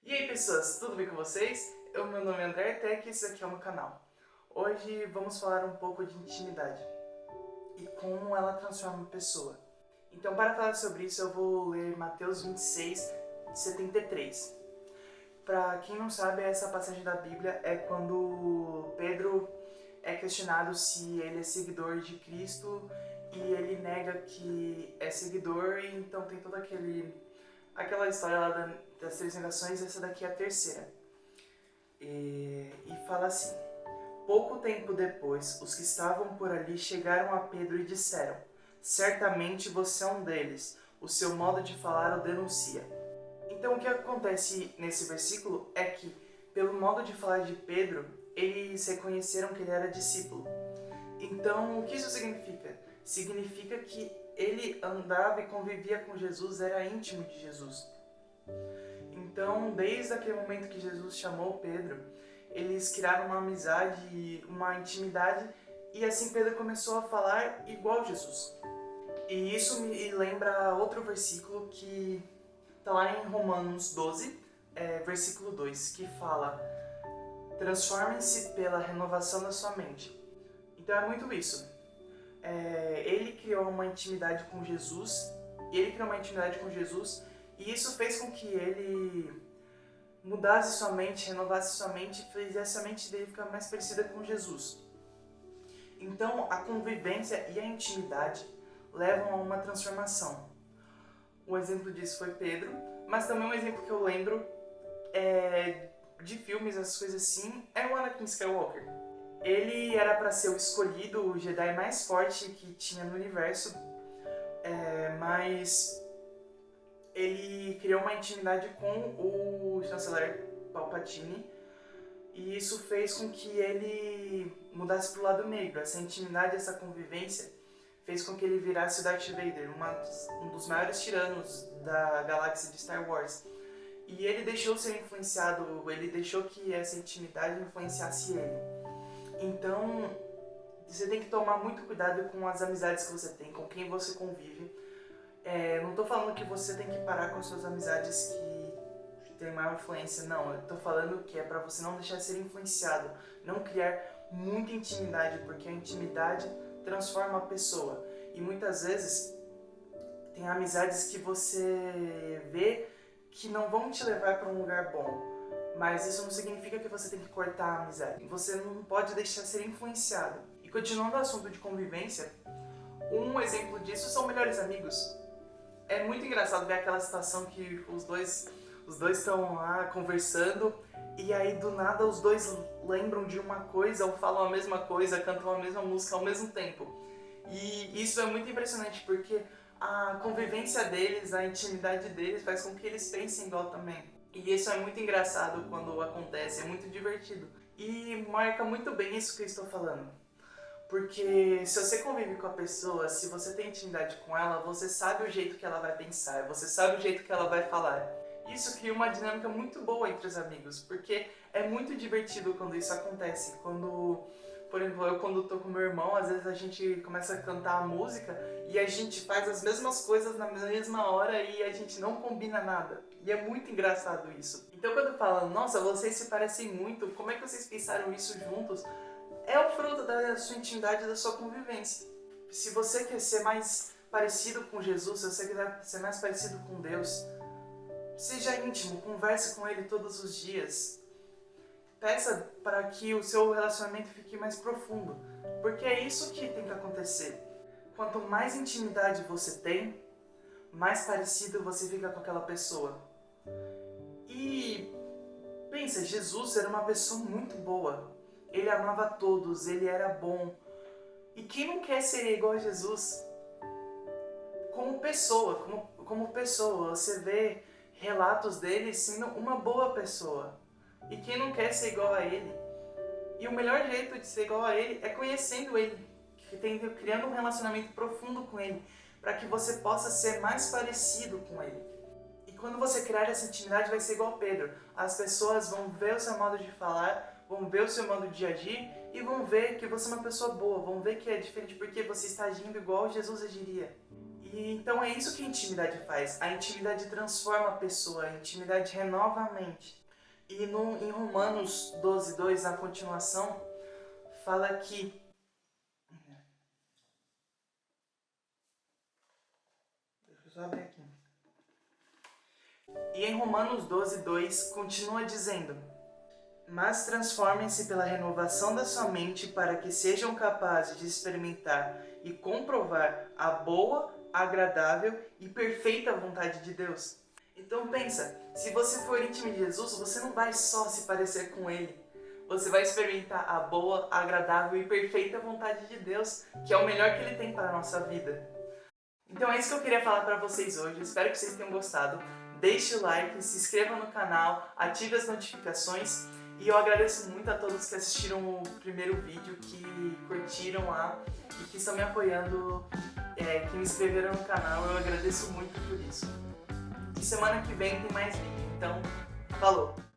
E aí pessoas, tudo bem com vocês? Meu nome é André Tech e esse aqui é o meu canal. Hoje vamos falar um pouco de intimidade e como ela transforma uma pessoa. Então para falar sobre isso eu vou ler Mateus 26, 73. Para quem não sabe, essa passagem da Bíblia é quando Pedro é questionado se ele é seguidor de Cristo e ele nega que é seguidor, e então tem toda aquela história lá das três negações. Essa daqui é a terceira. E fala assim: pouco tempo depois, os que estavam por ali chegaram a Pedro e disseram: certamente você é um deles, o seu modo de falar o denuncia. Então o que acontece nesse versículo é que, pelo modo de falar de Pedro, eles reconheceram que ele era discípulo. Então o que isso significa? Significa que ele andava e convivia com Jesus, era íntimo de Jesus. Então, desde aquele momento que Jesus chamou Pedro, eles criaram uma amizade, uma intimidade, e assim Pedro começou a falar igual Jesus. E isso me lembra outro versículo que está lá em Romanos 12, versículo 2, que fala: transformem-se pela renovação da sua mente. Então é muito isso. Ele criou uma intimidade com Jesus, e isso fez com que ele mudasse sua mente, renovasse sua mente e fizesse a mente dele ficar mais parecida com Jesus. Então a convivência e a intimidade levam a uma transformação. Um exemplo disso foi Pedro, mas também um exemplo que eu lembro de filmes, essas coisas assim, é o Anakin Skywalker. Ele era para ser o escolhido, o Jedi mais forte que tinha no universo, mas ele criou uma intimidade com o chanceler Palpatine, e isso fez com que ele mudasse para o lado negro. Essa intimidade, essa convivência, fez com que ele virasse o Darth Vader, um dos maiores tiranos da galáxia de Star Wars. E ele deixou ser influenciado, ele deixou que essa intimidade influenciasse ele. Então, você tem que tomar muito cuidado com as amizades que você tem, com quem você convive. Não estou falando que você tem que parar com as suas amizades que têm maior influência, não. Eu estou falando que é para você não deixar de ser influenciado, não criar muita intimidade, porque a intimidade transforma a pessoa. E muitas vezes tem amizades que você vê que não vão te levar para um lugar bom, mas isso não significa que você tem que cortar a amizade. Você não pode deixar de ser influenciado. E continuando o assunto de convivência, um exemplo disso são melhores amigos. É muito engraçado ver aquela situação que os dois estão lá conversando e aí do nada os dois lembram de uma coisa ou falam a mesma coisa, cantam a mesma música ao mesmo tempo. E isso é muito impressionante porque a convivência deles, a intimidade deles faz com que eles pensem igual também. E isso é muito engraçado quando acontece, é muito divertido. E marca muito bem isso que eu estou falando. Porque se você convive com a pessoa, se você tem intimidade com ela, você sabe o jeito que ela vai pensar, você sabe o jeito que ela vai falar. Isso cria uma dinâmica muito boa entre os amigos, porque é muito divertido quando isso acontece. Por exemplo, eu quando tô com meu irmão, às vezes a gente começa a cantar a música e a gente faz as mesmas coisas na mesma hora e a gente não combina nada. E é muito engraçado isso. Então quando falam, nossa, vocês se parecem muito, como é que vocês pensaram isso juntos? É o fruto da sua intimidade e da sua convivência. Se você quer ser mais parecido com Jesus, se você quer ser mais parecido com Deus, seja íntimo, converse com Ele todos os dias. Peça para que o seu relacionamento fique mais profundo, porque é isso que tem que acontecer. Quanto mais intimidade você tem, mais parecido você fica com aquela pessoa. E pensa, Jesus era uma pessoa muito boa. Ele amava todos, ele era bom. E quem não quer ser igual a Jesus? Como pessoa, você vê relatos dele sendo uma boa pessoa. E quem não quer ser igual a ele? E o melhor jeito de ser igual a ele é conhecendo ele, criando um relacionamento profundo com ele, para que você possa ser mais parecido com ele. E quando você criar essa intimidade, vai ser igual a Pedro. As pessoas vão ver o seu modo de falar, vão ver o seu modo de agir e vão ver que você é uma pessoa boa, vão ver que é diferente porque você está agindo igual Jesus agiria. E então é isso que a intimidade faz. A intimidade transforma a pessoa, a intimidade renova a mente. E em Romanos 12:2, na continuação, fala que... Deixa eu só abrir aqui. E em Romanos 12:2 continua dizendo: mas transformem-se pela renovação da sua mente para que sejam capazes de experimentar e comprovar a boa, agradável e perfeita vontade de Deus. Então pensa, se você for íntimo de Jesus, você não vai só se parecer com Ele. Você vai experimentar a boa, agradável e perfeita vontade de Deus, que é o melhor que Ele tem para a nossa vida. Então é isso que eu queria falar para vocês hoje. Espero que vocês tenham gostado. Deixe o like, se inscreva no canal, ative as notificações. E eu agradeço muito a todos que assistiram o primeiro vídeo, que curtiram lá e que estão me apoiando, que me inscreveram no canal. Eu agradeço muito por isso. E semana que vem tem mais vídeo. Então, falou!